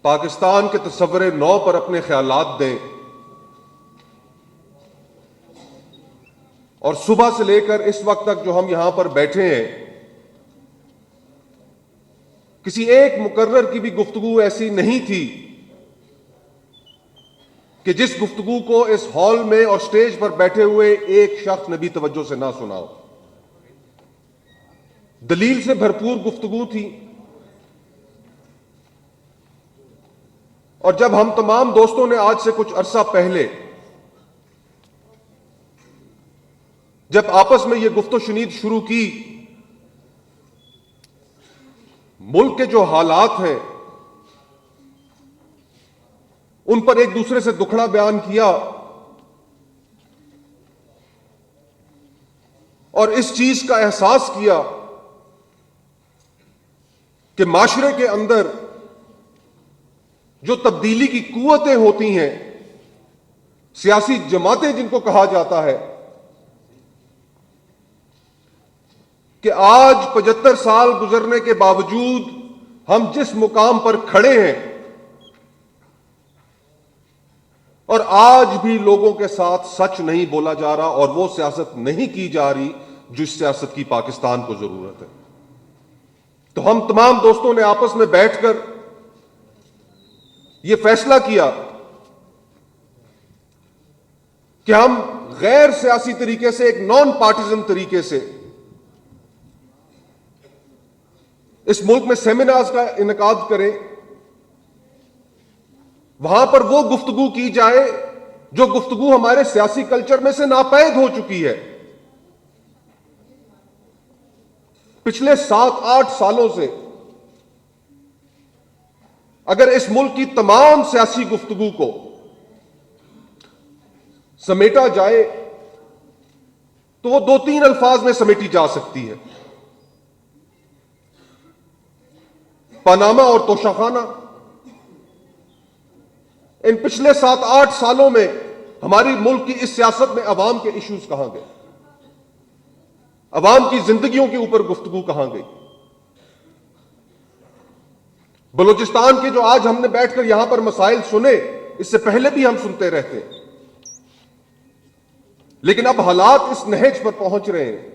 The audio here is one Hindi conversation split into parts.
पाकिस्तान के तस्वुर नौ पर अपने ख्यालात दें और सुबह से लेकर इस वक्त तक जो हम यहां पर बैठे हैं, किसी एक मुकर्रर की भी गुफ्तगू ऐसी नहीं थी कि जिस गुफ्तगू को इस हॉल में और स्टेज पर बैठे हुए एक शख्स ने भी तवज्जो से ना सुना हो। दलील से भरपूर गुफ्तगू थी। और जब हम तमाम दोस्तों ने आज से कुछ अरसा पहले जब आपस में यह गुफ्तो शुनीद शुरू की, मुल्क के जो हालात हैं उन पर एक दूसरे से दुखड़ा बयान किया और इस चीज का एहसास किया कि माशरे के अंदर जो तब्दीली की कुव्वतें होती हैं, सियासी जमातें जिनको कहा जाता है, कि आज 75 साल गुजरने के बावजूद हम जिस मुकाम पर खड़े हैं और आज भी लोगों के साथ सच नहीं बोला जा रहा और वो सियासत नहीं की जा रही जिस सियासत की पाकिस्तान को जरूरत है। तो हम तमाम दोस्तों ने आपस में बैठकर यह फैसला किया कि हम गैर सियासी तरीके से, एक नॉन पार्टिजन तरीके से इस मुल्क में सेमिनार्स का इनेकाद करें, वहां पर वो गुफ्तगू की जाए जो गुफ्तगू हमारे सियासी कल्चर में से नापैद हो चुकी है। पिछले 7-8 सालों से अगर इस मुल्क की तमाम सियासी गुफ्तगू को समेटा जाए तो वो 2-3 अल्फाज में समेटी जा सकती है: पनामा और तोशाखाना। इन पिछले 7-8 सालों में हमारी मुल्क की इस सियासत में अवाम के इश्यूज कहां गए, अवाम की जिंदगियों के ऊपर गुफ्तगू कहां गई। बलूचिस्तान के जो आज हमने बैठकर यहां पर मसाइल सुने, इससे पहले भी हम सुनते रहते हैं, लेकिन अब हालात इस नहज पर पहुंच रहे हैं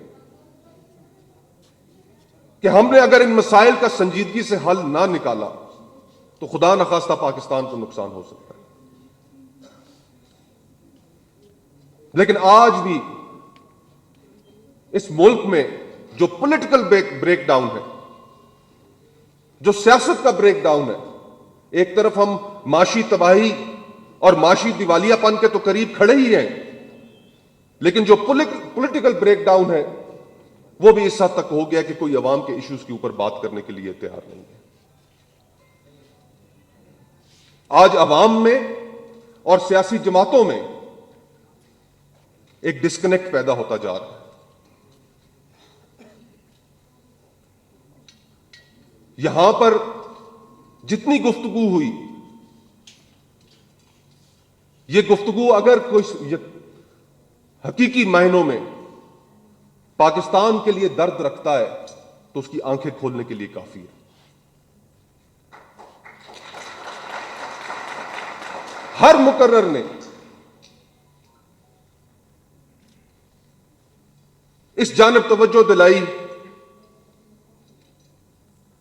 कि हमने अगर इन मसाइल का संजीदगी से हल ना निकाला तो खुदा न खास्ता पाकिस्तान को नुकसान हो सकता है। लेकिन आज भी इस मुल्क में जो पॉलिटिकल ब्रेकडाउन है, जो सियासत का ब्रेकडाउन है, एक तरफ हम माशी तबाही और माशी दिवालियापन के तो करीब खड़े ही हैं, लेकिन जो पॉलिटिकल ब्रेकडाउन है वो भी इस हद तक हो गया कि कोई अवाम के इश्यूज के ऊपर बात करने के लिए तैयार नहीं है। आज अवाम में और सियासी जमातों में एक डिस्कनेक्ट पैदा होता जा रहा है। यहां पर जितनी गुफ्तगू हुई, यह गुफ्तगू अगर कोई हकीकी मायनों में पाकिस्तान के लिए दर्द रखता है तो उसकी आंखें खोलने के लिए काफी है। हर मुकर्रर ने इस जानिब तवज्जो दिलाई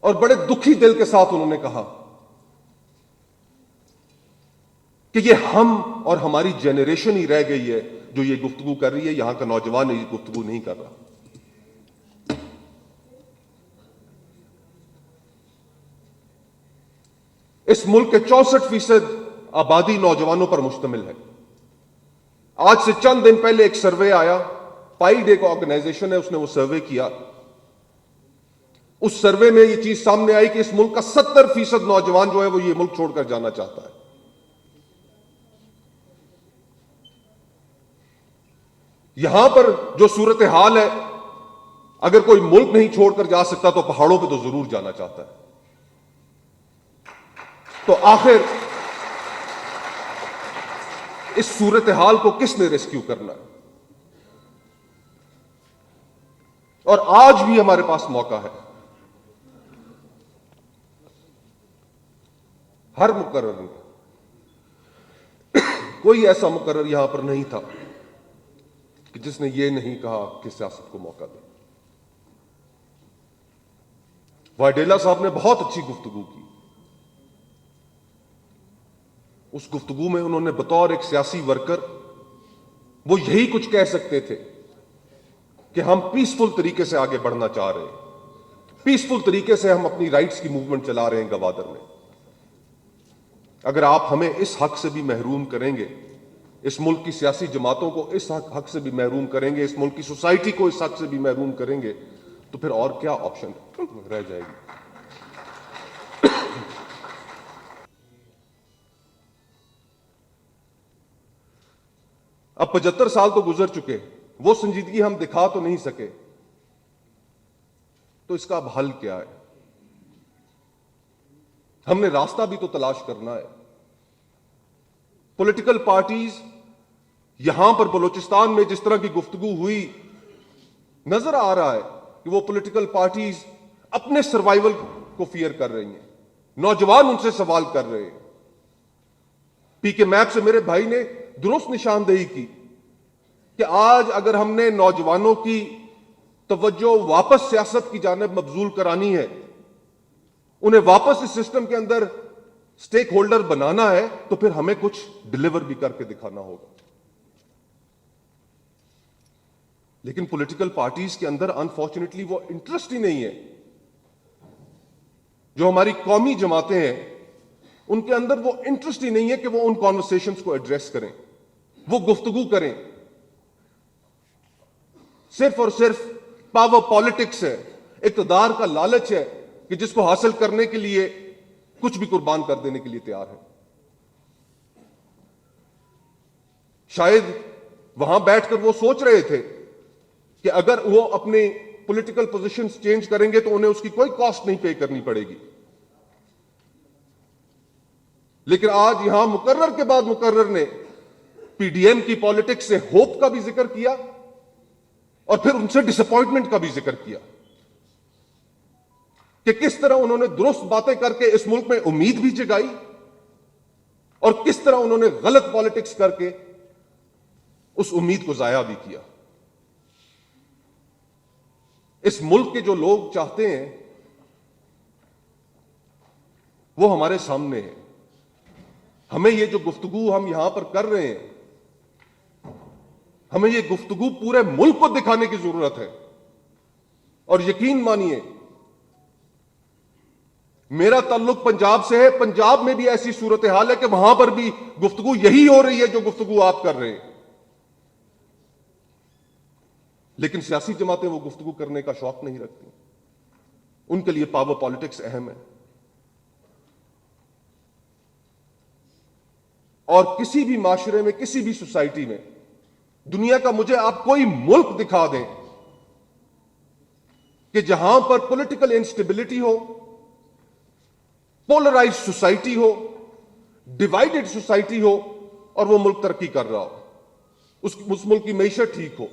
और बड़े दुखी दिल के साथ उन्होंने कहा कि ये हम और हमारी जेनरेशन ही रह गई है जो ये गुफ्तगू कर रही है, यहां का नौजवान ये गुफ्तगू नहीं कर रहा। इस मुल्क के 64% आबादी नौजवानों पर मुश्तमिल है। आज से चंद दिन पहले एक सर्वे आया, पाइड एक ऑर्गेनाइजेशन है, उसने वो सर्वे किया। उस सर्वे में ये चीज सामने आई कि इस मुल्क का 70% नौजवान जो है वो ये मुल्क छोड़कर जाना चाहता है। यहां पर जो सूरत हाल है, अगर कोई मुल्क नहीं छोड़कर जा सकता तो पहाड़ों पे तो जरूर जाना चाहता है। तो आखिर इस सूरत हाल को किसने रेस्क्यू करना है? और आज भी हमारे पास मौका है। हर मुकर्रर ने, कोई ऐसा मुकर्रर यहां पर नहीं था कि जिसने ये नहीं कहा कि सियासत को मौका दे। वाडेला साहब ने बहुत अच्छी गुफ्तगू की। उस गुफ्तगू में उन्होंने बतौर एक सियासी वर्कर वो यही कुछ कह सकते थे कि हम पीसफुल तरीके से आगे बढ़ना चाह रहे हैं, पीसफुल तरीके से हम अपनी राइट्स की मूवमेंट चला रहे हैं गवादर में। अगर आप हमें इस हक से भी महरूम करेंगे, इस मुल्क की सियासी जमातों को इस हक से भी महरूम करेंगे, इस मुल्क की सोसाइटी को इस हक से भी महरूम करेंगे, तो फिर और क्या ऑप्शन रह जाएगी। अब 75 साल तो गुजर चुके, वो संजीदगी हम दिखा तो नहीं सके, तो इसका अब हल क्या है? हमने रास्ता भी तो तलाश करना है। पॉलिटिकल पार्टीज यहां पर बलूचिस्तान में जिस तरह की गुफ्तगू हुई, नजर आ रहा है कि वो पॉलिटिकल पार्टीज अपने सर्वाइवल को फियर कर रही हैं। नौजवान उनसे सवाल कर रहे हैं। पीके मैप से मेरे भाई ने दुरुस्त निशानदेही की कि आज अगर हमने नौजवानों की तवज्जो वापस सियासत की जानिब मबजूल करानी है, उन्हें वापस इस सिस्टम के अंदर स्टेक होल्डर बनाना है, तो फिर हमें कुछ डिलीवर भी करके दिखाना होगा। लेकिन पॉलिटिकल पार्टीज के अंदर अनफॉर्चुनेटली वो इंटरेस्ट ही नहीं है। जो हमारी कौमी जमातें हैं, उनके अंदर वो इंटरेस्ट ही नहीं है कि वो उन कॉन्वर्सेशंस को एड्रेस करें, वो गुफ्तगू करें। सिर्फ और सिर्फ पावर पॉलिटिक्स है, इक़्तिदार का लालच है कि जिसको हासिल करने के लिए कुछ भी कुर्बान कर देने के लिए तैयार है। शायद वहां बैठकर वो सोच रहे थे कि अगर वो अपने पॉलिटिकल पोजीशंस चेंज करेंगे तो उन्हें उसकी कोई कॉस्ट नहीं पे करनी पड़ेगी। लेकिन आज यहां मुकर्रर के बाद मुकर्रर ने पीडीएम की पॉलिटिक्स से होप का भी जिक्र किया और फिर उनसे डिसअपॉइंटमेंट का भी जिक्र किया कि किस तरह उन्होंने दुरुस्त बातें करके इस मुल्क में उम्मीद भी जगाई और किस तरह उन्होंने गलत पॉलिटिक्स करके उस उम्मीद को जाया भी किया। इस मुल्क के जो लोग चाहते हैं वो हमारे सामने है। हमें ये जो गुफ्तगू हम यहां पर कर रहे हैं, हमें ये गुफ्तगू पूरे मुल्क को दिखाने की जरूरत है। और यकीन मानिए, मेरा ताल्लुक पंजाब से है। पंजाब में भी ऐसी सूरत हाल है कि वहां पर भी गुफ्तगू यही हो रही है जो गुफ्तगू आप कर रहे हैं। लेकिन सियासी जमातें वो गुफ्तगू करने का शौक नहीं रखती। उनके लिए पावर पॉलिटिक्स अहम है। और किसी भी माशरे में, किसी भी सोसाइटी में, दुनिया का मुझे आप कोई मुल्क दिखा दें कि जहां पर पॉलिटिकल इंस्टेबिलिटी हो, पोलराइज्ड सोसाइटी हो, डिवाइडेड सोसाइटी हो और वो मुल्क तरक्की कर रहा हो, उस मुल्क की मईशत ठीक हो।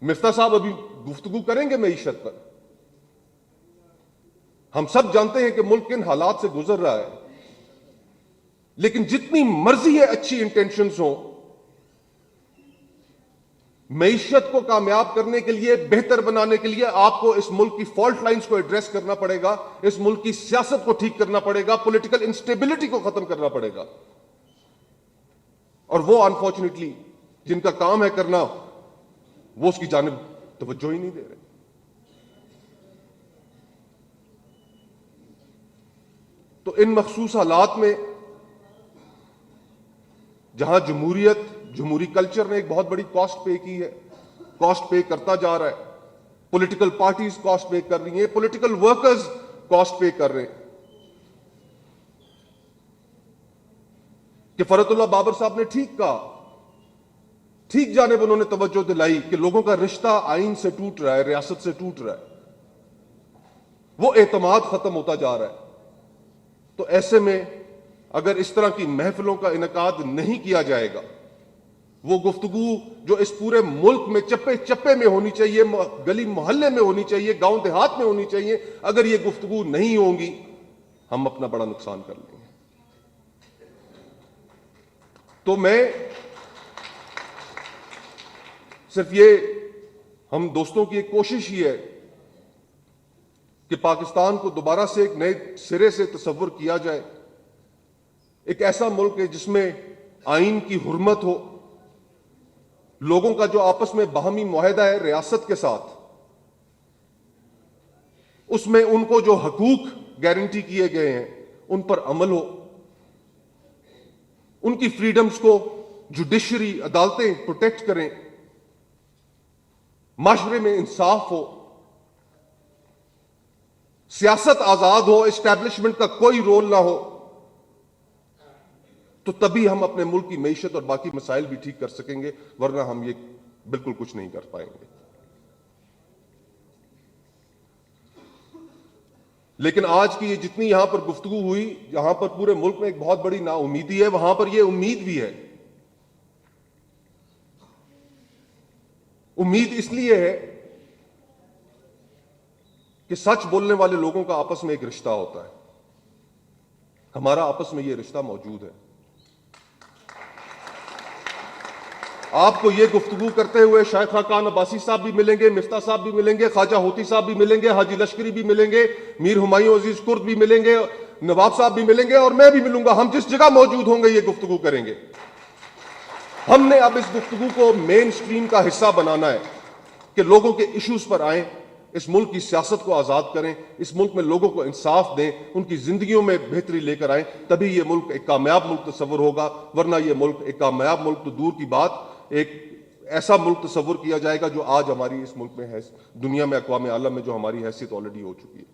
मिफ्ता साहब अभी गुफ्तगू करेंगे मईशत पर। हम सब जानते हैं कि मुल्क किन हालात से गुजर रहा है, लेकिन जितनी मर्जी है अच्छी इंटेंशंस हो, मईशत को कामयाब करने के लिए, बेहतर बनाने के लिए आपको इस मुल्क की फॉल्ट लाइंस को एड्रेस करना पड़ेगा, इस मुल्क की सियासत को ठीक करना पड़ेगा, पॉलिटिकल इंस्टेबिलिटी को खत्म करना पड़ेगा। और वो अनफॉर्चुनेटली जिनका काम है करना, वो उसकी जानिब तवज्जो ही नहीं दे रहे। तो इन मखसूस हालात में जहां जमहूरियत, जमहूरी कल्चर ने एक बहुत बड़ी कॉस्ट पे की है, कॉस्ट पे करता जा रहा है, पॉलिटिकल पार्टीज कॉस्ट पे कर रही हैं, पॉलिटिकल वर्कर्स कॉस्ट पे कर रहे हैं। कि फरतुल्लाह बाबर साहब ने ठीक कहा, ठीक जानिब उन्होंने तवज्जो दिलाई कि लोगों का रिश्ता आइन से टूट रहा है, रियासत से टूट रहा है, वो एतमाद खत्म होता जा रहा है। तो ऐसे में अगर इस तरह की महफिलों का इनकाद नहीं किया जाएगा, वो गुफ्तगू जो इस पूरे मुल्क में चप्पे चप्पे में होनी चाहिए, गली मोहल्ले में होनी चाहिए, गांव देहात में होनी चाहिए, अगर ये गुफ्तगू नहीं होंगी हम अपना बड़ा नुकसान कर लेंगे। तो मैं सिर्फ ये, हम दोस्तों की एक कोशिश ही है कि पाकिस्तान को दोबारा से एक नए सिरे से तस्वुर किया जाए, एक ऐसा मुल्क है जिसमें आईन की हुर्मत हो, लोगों का जो आपस में बाहमी मुआहदा है रियासत के साथ, उसमें उनको जो हकूक गारंटी किए गए हैं उन पर अमल हो, उनकी फ्रीडम्स को जुडिशरी अदालतें प्रोटेक्ट करें, माशरे में इंसाफ हो, सियासत आजाद हो, एस्टैब्लिशमेंट का कोई रोल ना हो, तो तभी हम अपने मुल्क की मईशत और बाकी मसाइल भी ठीक कर सकेंगे, वरना हम ये बिल्कुल कुछ नहीं कर पाएंगे। लेकिन आज की ये जितनी यहां पर गुफ्तगू हुई, यहां पर पूरे मुल्क में एक बहुत बड़ी नाउमीदी है, वहां पर यह उम्मीद भी है। उम्मीद इसलिए है कि सच बोलने वाले लोगों का आपस में एक रिश्ता होता है, हमारा आपस में यह रिश्ता मौजूद है। आपको ये गुफ्तगू करते हुए शायद खान अब्बासी साहब भी मिलेंगे, मिफ्ता साहब भी मिलेंगे, ख्वाजा होती साहब भी मिलेंगे, हाजी लश्करी भी मिलेंगे, मीर हुमायूं अजीज कुर्द भी मिलेंगे, नवाब साहब भी मिलेंगे और मैं भी मिलूंगा। हम जिस जगह मौजूद होंगे ये गुफ्तगू करेंगे। हमने अब इस गुफ्तगू को मेन स्ट्रीम का हिस्सा बनाना है कि लोगों के इश्यूज पर आए, इस मुल्क की सियासत को आजाद करें, इस मुल्क में लोगों को इंसाफ दें, उनकी जिंदगियों में बेहतरी लेकर आए, तभी यह मुल्क एक कामयाब मुल्क तस्वुर होगा। वरना यह मुल्क एक कामयाब मुल्क तो दूर की बात, एक ऐसा मुल्क तस्वुर किया जाएगा जो आज हमारी इस मुल्क में है, दुनिया में अक़वाम आलम में जो हमारी हैसियत ऑलरेडी हो चुकी है।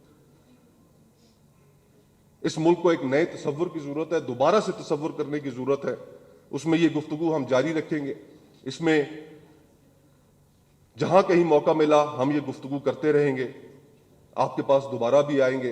इस मुल्क को एक नए तस्वुर की जरूरत है, दोबारा से तस्वुर करने की जरूरत है। उसमें यह गुफ्तगू हम जारी रखेंगे। इसमें जहां कहीं मौका मिला हम ये गुफ्तगू करते रहेंगे, आपके पास दोबारा भी आएंगे।